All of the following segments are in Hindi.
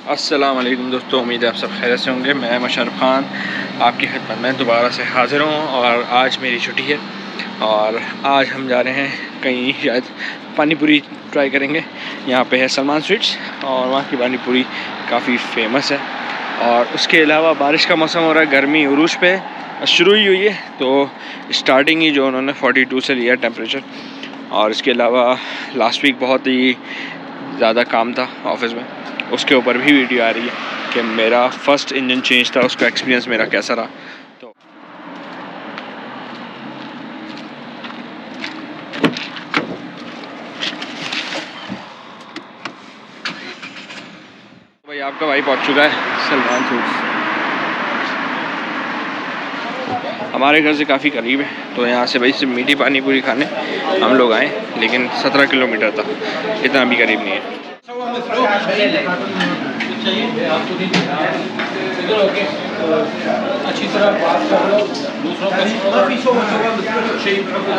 अस्सलाम वालेकुम दोस्तों, उम्मीद है आप सब खैरियत से होंगे। मैं मुशर्रफ खान आपकी खिदमत में दोबारा से हाज़िर हूँ और आज मेरी छुट्टी है और आज हम जा रहे हैं कहीं, शायद पानी पूरी ट्राई करेंगे। यहाँ पे है सलमान स्वीट्स और वहाँ की पानी पूरी काफ़ी फेमस है। और उसके अलावा बारिश का मौसम हो रहा है, गर्मी उरूज पे शुरू ही हुई है, तो स्टार्टिंग ही जो उन्होंने 42 से लिया टेम्परेचर। और इसके अलावा लास्ट वीक बहुत ही ज़्यादा काम था ऑफिस में, उसके ऊपर भी वीडियो आ रही है कि मेरा फ़र्स्ट इंजन चेंज था, उसका एक्सपीरियंस मेरा कैसा रहा। तो भाई आपका भाई पहुंच चुका है सलमान स्वीट्स, हमारे घर से काफ़ी करीब है। तो यहाँ से भाई सिर्फ मीठी पानी पूरी खाने हम लोग आए, लेकिन 17 किलोमीटर था, इतना भी करीब नहीं है। अच्छी तरह बात कर लो, दूसरों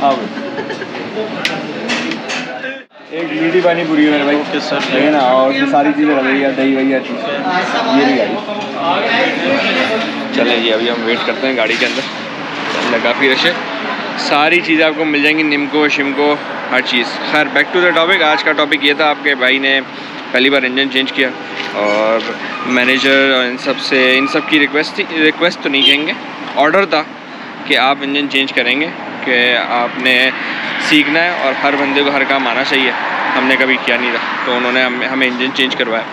हाँ एक मीठी पानी पूरी है मेरे भाई के सर है ना, और उसमें सारी चीज़ें रही है, दही वही चीज़ ये भी गाड़ी। चलें जी, अभी हम वेट करते हैं गाड़ी के अंदर, अंदर काफ़ी रश है। सारी चीज़ें आपको मिल जाएंगी, निमको शिमको हर चीज़। खैर बैक टू द टॉपिक, आज का टॉपिक ये था, आपके भाई ने पहली बार इंजन चेंज किया और मैनेजर और इन सब की रिक्वेस्ट तो नहीं कहेंगे, ऑर्डर था कि आप इंजन चेंज करेंगे, कि आपने सीखना है और हर बंदे को हर काम आना चाहिए। हमने कभी किया नहीं था, तो उन्होंने हमें इंजन चेंज करवाया।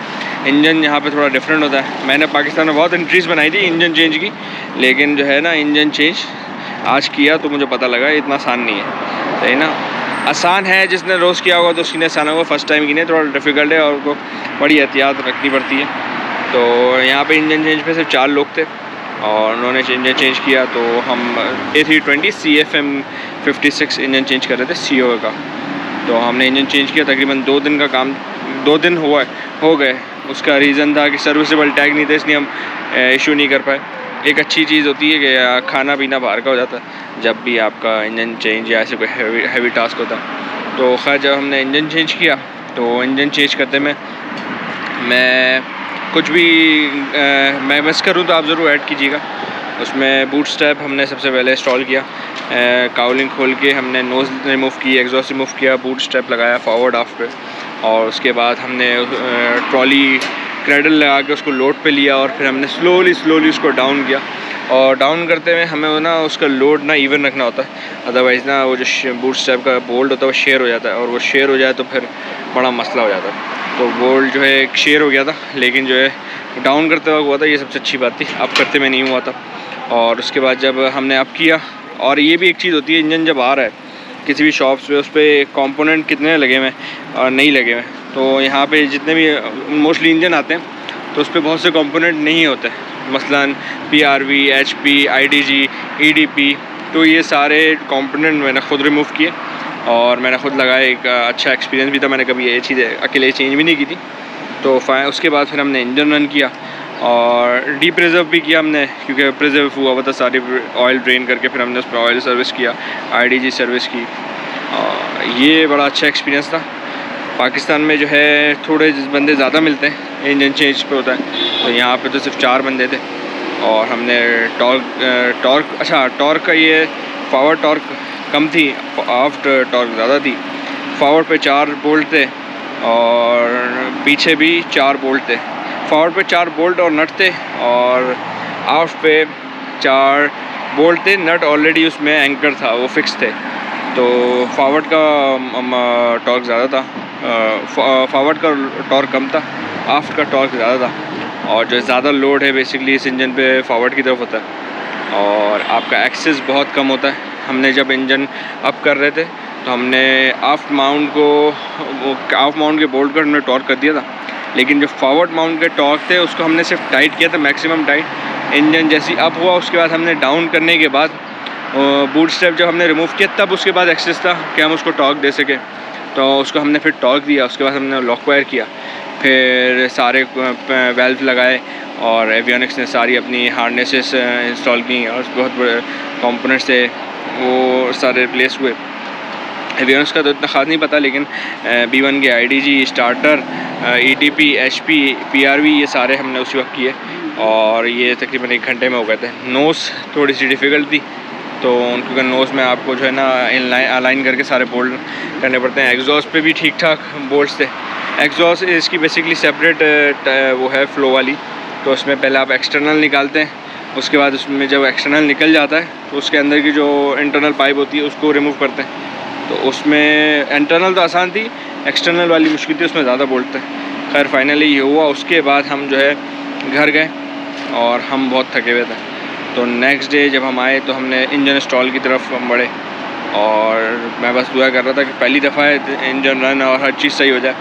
इंजन यहाँ पे थोड़ा डिफरेंट होता है। मैंने पाकिस्तान में बहुत एंट्रीज बनाई थी इंजन चेंज की, लेकिन जो है ना इंजन चेंज आज किया तो मुझे पता लगा इतना आसान नहीं है, सही ना। आसान है, जिसने रोज़ किया होगा तो उसकी आसान होगा, फर्स्ट टाइम की नहीं, थोड़ा डिफ़िकल्ट है और उनको बड़ी एहतियात रखनी पड़ती है। तो यहाँ पे इंजन चेंज पे सिर्फ 4 लोग थे और उन्होंने इंजन चेंज किया। तो हम A320 CFM 56 इंजन चेंज कर रहे थे CO का। तो हमने इंजन चेंज किया, तकरीबन 2 दिन का काम, 2 दिन हो गए। उसका रीज़न था कि सर्विसेबल टैग नहीं थे, इसलिए हम इशू नहीं कर पाए। एक अच्छी चीज़ होती है कि खाना पीना बाहर का हो जाता है जब भी आपका इंजन चेंज या ऐसे कोई हैवी टास्क होता है। तो खैर जब हमने इंजन चेंज किया, तो इंजन चेंज करते में मैं कुछ भी मैं मिस करूँ तो आप ज़रूर ऐड कीजिएगा। उसमें बूट स्ट्रैप हमने सबसे पहले इंस्टॉल किया, काउलिंग खोल के हमने नोज़ रिमूव की, एग्जॉस्ट रिमूव किया, बूट स्ट्रैप लगाया फॉरवर्ड ऑफ पे, और उसके बाद हमने ट्रॉली क्रेडल लगा के उसको लोड पे लिया और फिर हमने स्लोली उसको डाउन किया। और डाउन करते हुए हमें ना उसका लोड ना इवन रखना होता है, अदरवाइज़ ना वो जो बूट स्ट्रैप का बोल्ट होता है वो शेयर हो जाता है, और वो शेयर हो जाए तो फिर बड़ा मसला हो जाता है। तो बोल्ट जो है शेयर हो गया था, लेकिन जो है डाउन करते वक्त हुआ था, ये सबसे अच्छी बात थी। अब करते में नहीं हुआ था। और उसके बाद जब हमने अब किया, और ये भी एक चीज़ होती है, इंजन जब आ रहा है किसी भी शॉप्स पे, उस पर कंपोनेंट कितने लगे हुए और नहीं लगे हुए। तो यहाँ पे जितने भी मोस्टली इंजन आते हैं तो उस पर बहुत से कंपोनेंट नहीं होते, मसलन PRV, HP, IDG, EDP। तो ये सारे कंपोनेंट मैंने ख़ुद रिमूव किए और मैंने ख़ुद लगाया। एक अच्छा एक्सपीरियंस भी था, मैंने कभी ये चीज़ें अकेले चेंज भी नहीं की थी। तो उसके बाद फिर हमने इंजन रन किया और डी प्रिजर्व भी किया हमने, क्योंकि प्रिजर्व हुआ था सारी ऑयल ड्रेन करके। फिर हमने उस पर ऑयल सर्विस किया, IDG सर्विस की। ये बड़ा अच्छा एक्सपीरियंस था। पाकिस्तान में जो है थोड़े बंदे ज़्यादा मिलते हैं, इंजन चेंज पे होता है, तो यहाँ पे तो सिर्फ 4 बंदे थे। और हमने टॉर्क का ये फॉरवर्ड टॉर्क कम थी, आफ्ट टॉर्क ज़्यादा थी। फॉरवर्ड पे 4 बोल्ट थे और पीछे भी 4 बोल्ट थे। फॉरवर्ड पे 4 बोल्ट और नट थे, और आफ्ट पे 4 बोल्ट थे, नट ऑलरेडी उसमें एंकर था, वो फिक्स थे। तो फॉरवर्ड का टॉर्क ज़्यादा था, फॉरवर्ड का टॉर्क कम था, आफ्ट का टॉर्क ज़्यादा था। और जो ज़्यादा लोड है बेसिकली इस इंजन पे फॉरवर्ड की तरफ होता है, और आपका एक्सेस बहुत कम होता है। हमने जब इंजन अप कर रहे थे तो हमने आफ्ट माउंट के बोल्ट को हमने टॉर्क कर दिया था, लेकिन जो फॉरवर्ड माउंट के टॉर्क थे उसको हमने सिर्फ टाइट किया था, मैक्सिमम टाइट। इंजन जैसी अप हुआ उसके बाद हमने डाउन करने के बाद बूट स्ट्रैप जब हमने रिमूव किया तब उसके बाद एक्सेस था कि हम उसको टॉर्क दे सके, तो उसको हमने फिर टॉर्क दिया। उसके बाद हमने लॉक वायर किया, फिर सारे वेल्व लगाए और एवियोनिक्स ने सारी अपनी हार्नेसेस इंस्टॉल की और बहुत बड़े कंपोनेंट्स थे वो सारे रिप्लेस हुए। एवियोनिक्स का तो इतना ख़ास नहीं पता, लेकिन B1 के IDG, starter, ETP, HP, PRV ये सारे हमने उसी वक्त किए और ये तकरीबन 1 घंटे में हो गए थे। नोज़ थोड़ी सी डिफ़िकल्ट थी, तो उनके नोज़ में आपको जो है ना अलाइन करके सारे बोल्ट करने पड़ते हैं। एग्जॉस्ट पे भी ठीक ठाक बोल्ट्स थे। एग्जॉस्ट इसकी बेसिकली सेपरेट वो है फ्लो वाली, तो उसमें पहले आप एक्सटर्नल निकालते हैं, उसके बाद उसमें जब एक्सटर्नल निकल जाता है तो उसके अंदर की जो इंटरनल पाइप होती है उसको रिमूव करते हैं। तो उसमें इंटरनल तो आसान थी, एक्सटर्नल वाली मुश्किल थी, उसमें ज़्यादा बोल्ट थे। खैर फाइनली ये हुआ। उसके बाद हम जो है घर गए और हम बहुत थके हुए थे, तो नेक्स्ट डे जब हम आए तो हमने इंजन इंस्टॉल की तरफ हम बढ़े और मैं बस दुआ कर रहा था कि पहली दफ़ा इंजन रन और हर चीज़ सही हो जाए।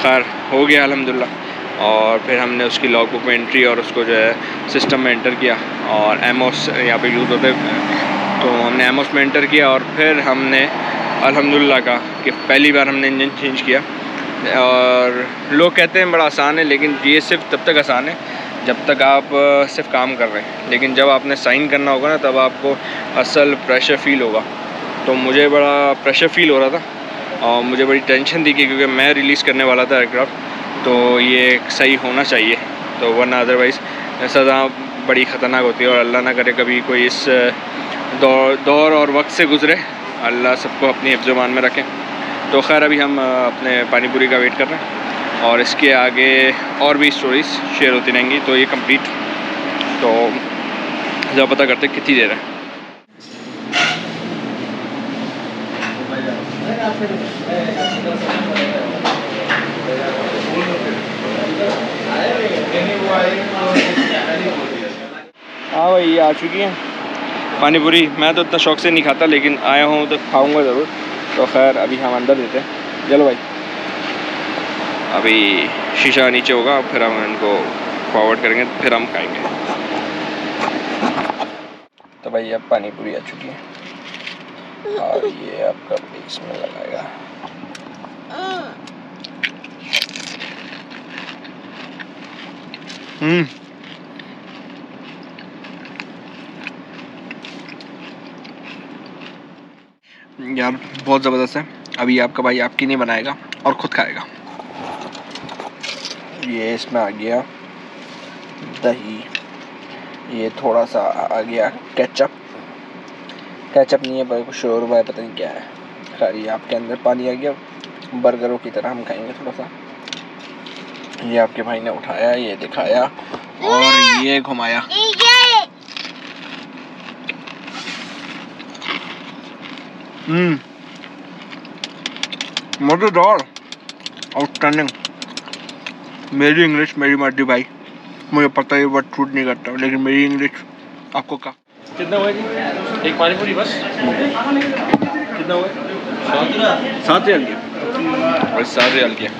खैर हो गया अल्हम्दुलिल्लाह। और फिर हमने उसकी लॉग बुक में एंट्री और उसको जो है सिस्टम में एंटर किया और एमओस यहाँ पे यूज़ होते हैं, तो हमने एमओस में एंटर किया और फिर हमने अल्हम्दुलिल्लाह कहा कि पहली बार हमने इंजन चेंज किया। और लोग कहते हैं बड़ा आसान है, लेकिन ये सिर्फ तब तक आसान है जब तक आप सिर्फ काम कर रहे हैं, लेकिन जब आपने साइन करना होगा ना तब आपको असल प्रेशर फ़ील होगा। तो मुझे बड़ा प्रेशर फ़ील हो रहा था और मुझे बड़ी टेंशन थी क्योंकि मैं रिलीज़ करने वाला था एयरक्राफ्ट, तो ये सही होना चाहिए, तो वरना अदरवाइज़ सज़ा बड़ी ख़तरनाक होती है और अल्लाह ना करे कभी कोई इस दौर और वक्त से गुज़रे। अल्लाह सबको अपनी हिफ्ज़-ओ-मान में रखें। तो खैर अभी हम अपने पानी पूरी का वेट कर रहे हैं और इसके आगे और भी स्टोरीज़ शेयर होती रहेंगी। तो ये कंप्लीट, तो जब पता करते कितनी देर है। हाँ भाई ये आ चुकी हैं पानी पूरी। मैं तो इतना शौक से नहीं खाता, लेकिन आया हूँ तो खाऊंगा ज़रूर। तो खैर अभी हम अंदर देते हैं। चलो भाई, अभी शीशा नीचे होगा, फिर हम इनको फॉरवर्ड करेंगे, फिर हम खाएंगे। तो भाई अब पानी पूरी आ चुकी है और ये आपका प्लेस में लगाएगा। यार बहुत ज़बरदस्त है। अभी आपका भाई आपकी नहीं बनाएगा और ख़ुद खाएगा। ये इसमें आ गया दही, ये थोड़ा सा आ गया केचप नहीं है पर कुछ शोरबा है, पता नहीं क्या है। खैर ये आपके अंदर पानी आ गया, बर्गरों की तरह हम खाएंगे थोड़ा सा। ये आपके भाई ने उठाया, ये दिखाया और ये घुमाया। मज़ेदार, आउटस्टैंडिंग। मेरी इंग्लिश मेरी मर्जी भाई, मुझे पता है वर्ड शूट नहीं करता, लेकिन मेरी इंग्लिश आपको क्या। कितना हुआ जी? एक पानी पूरी बस? कितना हुआ? 7 रियाल किया और 7 रियाल किया।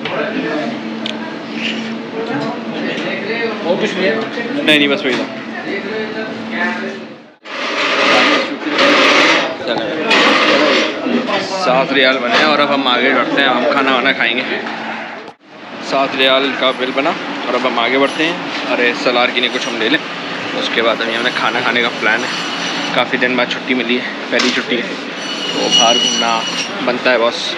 और कुछ नहीं है? नहीं बस वही था। 7 रियाल बने और अब हम आगे बढ़ते हैं, हम खाना वाना खाएंगे। 7 रियाल का बिल बना और अब हम आगे बढ़ते हैं। अरे सलार की नहीं कुछ हम ले लें, उसके बाद अभी हमें खाना खाने का प्लान है। काफ़ी दिन बाद छुट्टी मिली है, पहली छुट्टी है, तो बाहर घूमना बनता है बॉस।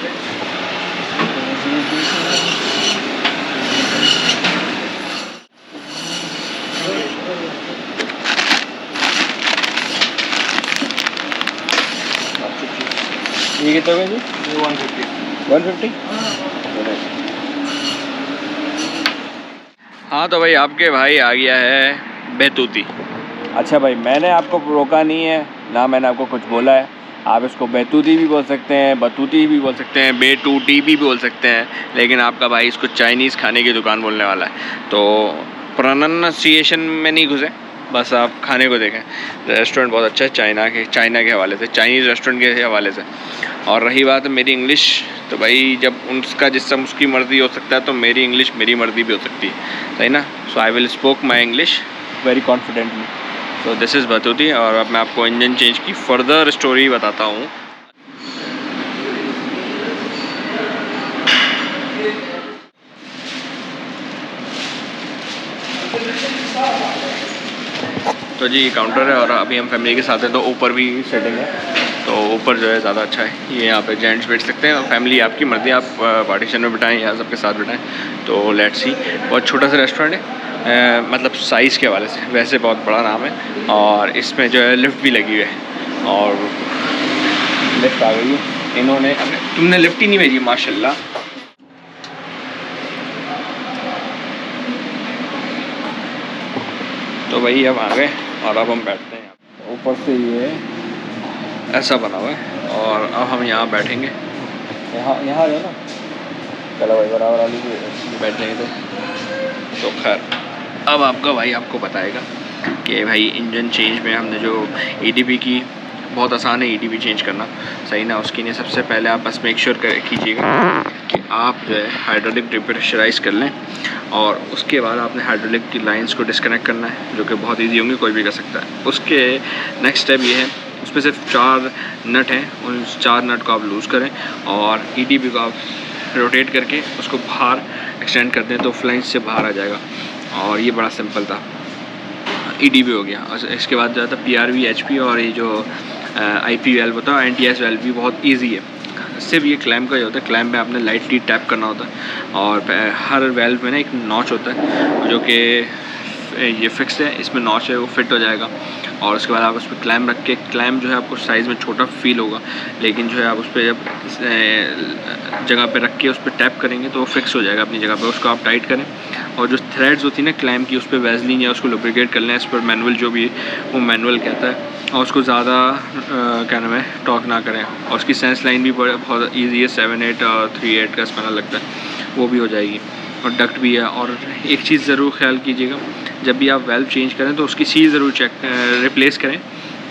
ये कितना हुआ जी? 150। हाँ तो भाई आपके भाई आ गया है बैतूती। अच्छा भाई मैंने आपको रोका नहीं है ना, मैंने आपको कुछ बोला है। आप इसको बैतूती भी बोल सकते हैं, बतूती भी बोल सकते हैं, बेटूटी भी बोल सकते हैं, लेकिन आपका भाई इसको चाइनीज़ खाने की दुकान बोलने वाला है। तो प्रोनाउंसिएशन में नहीं घुसे, बस आप खाने को देखें। रेस्टोरेंट बहुत अच्छा है, चाइना के हवाले से, चाइनीज़ रेस्टोरेंट के हवाले से। और रही बात मेरी इंग्लिश, तो भाई जब उसका जिसम उसकी मर्ज़ी हो सकता है, तो मेरी इंग्लिश मेरी मर्ज़ी भी हो सकती है, सही ना। So I will spoke my English very confidently. तो दिस इज़ बतूती, और अब मैं आपको इंजन चेंज की फर्दर स्टोरी बताता हूँ। तो जी काउंटर है, और अभी हम फैमिली के साथ हैं तो ऊपर भी सेटिंग है, तो ऊपर जो है ज़्यादा अच्छा है। ये यहाँ पे जेंट्स बैठ सकते हैं, और फैमिली आपकी मर्ज़ी, आप पार्टीशन में बिठाएं या सबके साथ बिठाएं। तो लेट्स सी, बहुत छोटा सा रेस्टोरेंट है, मतलब साइज़ के हवाले से वैसे बहुत बड़ा नाम है, और इसमें जो है लिफ्ट भी लगी हुई है, और लिफ्ट आ गई है इन्होंने, तुमने लिफ्ट ही नहीं भेजी माशाल्लाह। तो भाई अब आ गए, और अब हम बैठते हैं। ऊपर से ये ऐसा बना हुआ है, और अब हम यहाँ बैठेंगे, यहाँ आ जाओ ना, चलो भाई बराबर वाली बैठ जाएंगे। तो खैर अब आपका भाई आपको बताएगा कि भाई इंजन चेंज में हमने जो EDP की, बहुत आसान है EDP चेंज करना, सही ना। उसके लिए सबसे पहले आप बस मेक श्योर कीजिएगा कि आप जो है हाइड्रोलिक डिप्रेशराइज़ कर लें, और उसके बाद आपने हाइड्रोलिक की लाइंस को डिस्कनेक्ट करना है, जो कि बहुत इजी होंगे, कोई भी कर सकता है। उसके नेक्स्ट स्टेप ये है, उसमें सिर्फ 4 नट हैं, उन 4 नट को आप लूज़ करें, और EDP को आप रोटेट करके उसको बाहर एक्सटेंड कर दें, तो फ्लैंज से बाहर आ जाएगा। और ये बड़ा सिंपल था, EDP हो गया। और इसके बाद जो है PRV, HP, और ये जो IP वेल्व होता है, NTS वेल्व भी बहुत ईजी है। सिर्फ ये क्लैम्प का ही होता है, क्लैम्प में आपने लाइटली टैप करना होता है, और हर वेल्व में ना एक नॉच होता है, जो कि ये फिक्स है, इसमें नॉच है, वो फिट हो जाएगा। और उसके बाद आप उस पर क्लैम्प रख के, क्लैम्प जो है आपको साइज़ में छोटा फील होगा, लेकिन जो है आप उस पर जब जगह पे रख के उस पर टैप करेंगे तो वो फिक्स हो जाएगा अपनी जगह पे। उसको आप टाइट करें, और जो थ्रेड्स होती है ना क्लैम्प की, उस पर वैसलीन या उसको लुब्रिकेट कर लें, इस पर मैनुअल जो भी वो मैनुअल कहता है, और उसको ज़्यादा क्या नाम है टॉक ना करें। और उसकी सेंस लाइन भी बहुत ईजी है, 7/8 और 3/8 का स्पैनर लगता है, वो भी हो जाएगी, और डक्ट भी है। और एक चीज़ ज़रूर ख्याल कीजिएगा, जब भी आप वेल्व चेंज करें तो उसकी सील ज़रूर रिप्लेस करें,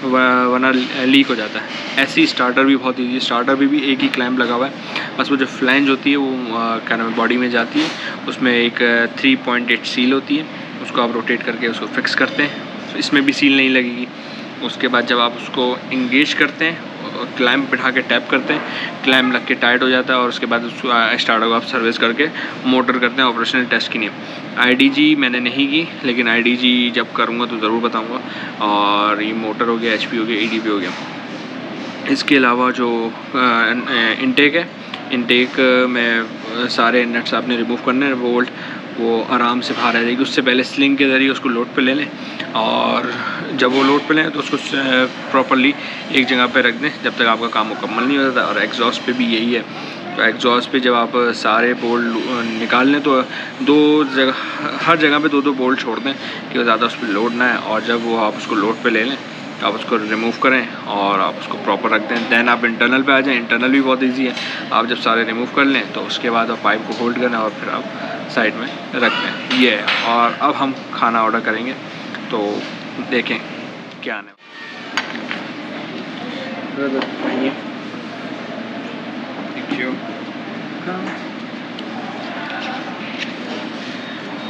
वरना लीक हो जाता है। ऐसी स्टार्टर भी बहुत ईजी, स्टार्टर भी एक ही क्लैम्प लगा हुआ है, बस वो जो फ्लैंज होती है वो क्या नाम है बॉडी में जाती है, उसमें एक 3.8 सील होती है, उसको आप रोटेट करके उसको फिक्स करते हैं, तो इसमें भी सील नहीं लगेगी। उसके बाद जब आप उसको इंगेज करते हैं, क्लैम्प बिठा के टैप करते हैं, क्लैम्प लग के टाइट हो जाता है, और उसके बाद उसको स्टार्टर को आप सर्विस करके मोटर करते हैं ऑपरेशनल टेस्ट के लिए। IDG मैंने नहीं की, लेकिन IDG जब करूँगा तो ज़रूर बताऊँगा। और ये मोटर हो गया, HP हो गया, EDP हो गया। इसके अलावा जो इनटेक है, इनटेक में सारे नट्स आपने रिमूव करने हैं, बोल्ट वो आराम से बाहर आ जाएगी। उससे पहले स्लिंग के ज़रिए उसको लोड पे ले लें, और जब वो लोड पे लें तो उसको प्रॉपरली एक जगह पे रख दें जब तक आपका काम मुकम्मल नहीं होता। और एग्जॉस्ट पे भी यही है, तो एग्जॉस्ट पे जब आप सारे बोल्ट निकाल लें तो हर जगह पे 2-2 बोल्ट छोड़ दें कि वो ज़्यादा उस पर लोड ना है। और जब वो आप उसको लोड पे ले लें तो आप उसको रिमूव करें और आप उसको प्रॉपर रख दें। दैन आप इंटरनल पे आ जाएं। इंटरनल भी बहुत इजी है, आप जब सारे रिमूव कर लें तो उसके बाद आप पाइप को होल्ड करें और फिर आप साइड में रख दें। ये है। और अब हम खाना ऑर्डर करेंगे, तो देखें क्या आने।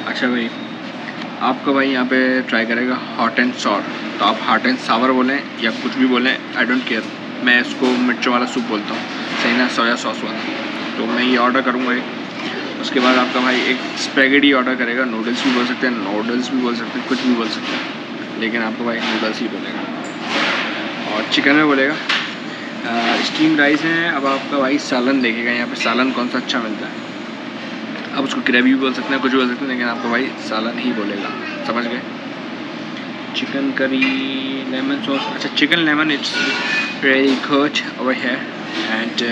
अच्छा भाई, आपका भाई यहाँ पे ट्राई करेगा हॉट एंड सॉर। तो आप हॉट एंड सावर बोलें या कुछ भी बोलें, आई डोंट केयर। मैं इसको मिर्चों वाला सूप बोलता हूँ, सही ना, सोया सॉस वाला। तो मैं ये ऑर्डर करूँगा एक। उसके बाद आपका भाई एक स्पैगेटी ऑर्डर करेगा। नूडल्स भी बोल सकते हैं, नूडल्स भी बोल सकते हैं, कुछ भी बोल सकते हैं, लेकिन आपका भाई नूडल्स ही बोलेगा। और चिकन में बोलेगा स्टीम राइस है। अब आपका भाई सालन देखेगा यहाँ पे सालन कौन सा अच्छा मिलता है। अब उसको ग्रेवी भी बोल सकते हैं, कुछ भी बोल सकते हैं, लेकिन आपका भाई सालन ही बोलेगा। समझ गए। Chicken curry lemon sauce. अच्छा, chicken lemon it's very good over here and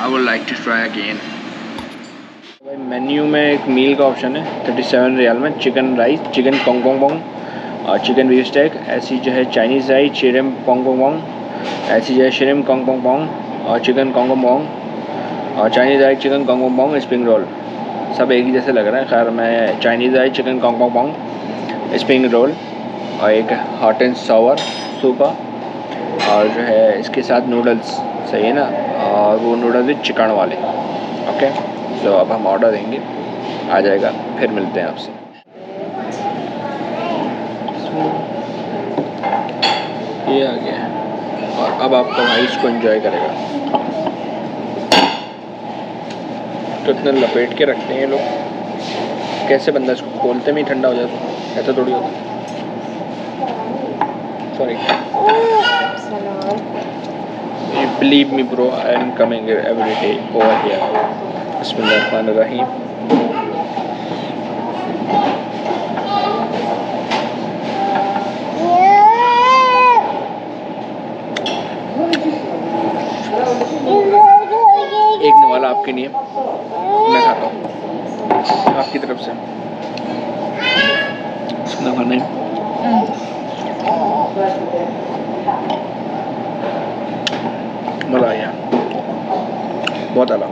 I would like to try again. भाई मेन्यू में एक मील का ऑप्शन है 37 रियाल में। Chicken rice, chicken pong pong pong और चिकन बीफ स्टेक। ऐसी जो है Chinese rice, shrimp pong pong pong. ऐसी जो है शिरिम कोंग पोंग पोंग और चिकन कोंग पोंग पोंग। और Chinese rice, chicken Kong Pong Pong, spring roll. सब एक ही जैसे लग रहा है। खैर मैं Chinese rice, chicken Kong Pong Pong, spring roll और एक हॉट एंड सावर सूप और जो है इसके साथ नूडल्स, सही है ना। और वो नूडल्स भी चिकन वाले। ओके, तो अब हम ऑर्डर देंगे, आ जाएगा, फिर मिलते हैं आपसे। ये आ गया है और अब आपका भाई इसको एंजॉय करेगा। तो इतना लपेट के रखते हैं ये लोग, कैसे बंदा इसको खोलते में ही ठंडा हो जाता, ऐसा थोड़ी होता। Sorry, believe me bro, I am coming every day over here. बिस्मिल्लाहिर्रहमानिर्रहीम। एक नवाला आपके लिए, मैं खाता हूँ आपकी तरफ से। खाने मज़ा आया, बहुत आला।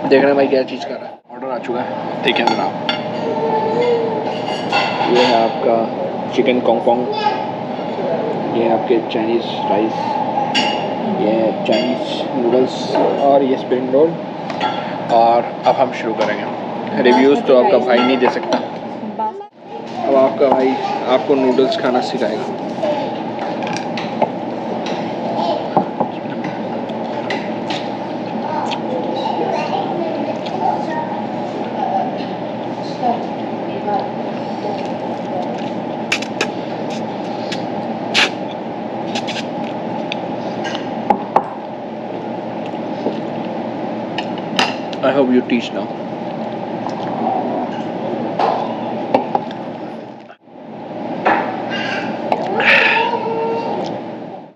देखना भाई क्या चीज़ कर रहा है। ऑर्डर आ चुका है, देखें जनाब। ये है आपका चिकन कॉन्ग, ये है आपके चाइनीज़ राइस, ये है चाइनीज़ नूडल्स और ये स्प्रिंग रोल। और अब हम शुरू करेंगे। रिव्यूज़ तो आपका भाई नहीं दे सकता, अब आपका भाई आपको नूडल्स खाना सिखाएगा। I hope you teach now.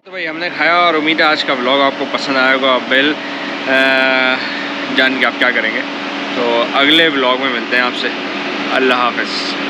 तो भाई हमने खाया और उम्मीद है आज का व्लॉग आपको पसंद आया होगा। बिल जान के आप क्या करेंगे। तो अगले व्लॉग में मिलते हैं आपसे। अल्लाह हाफ़िज़।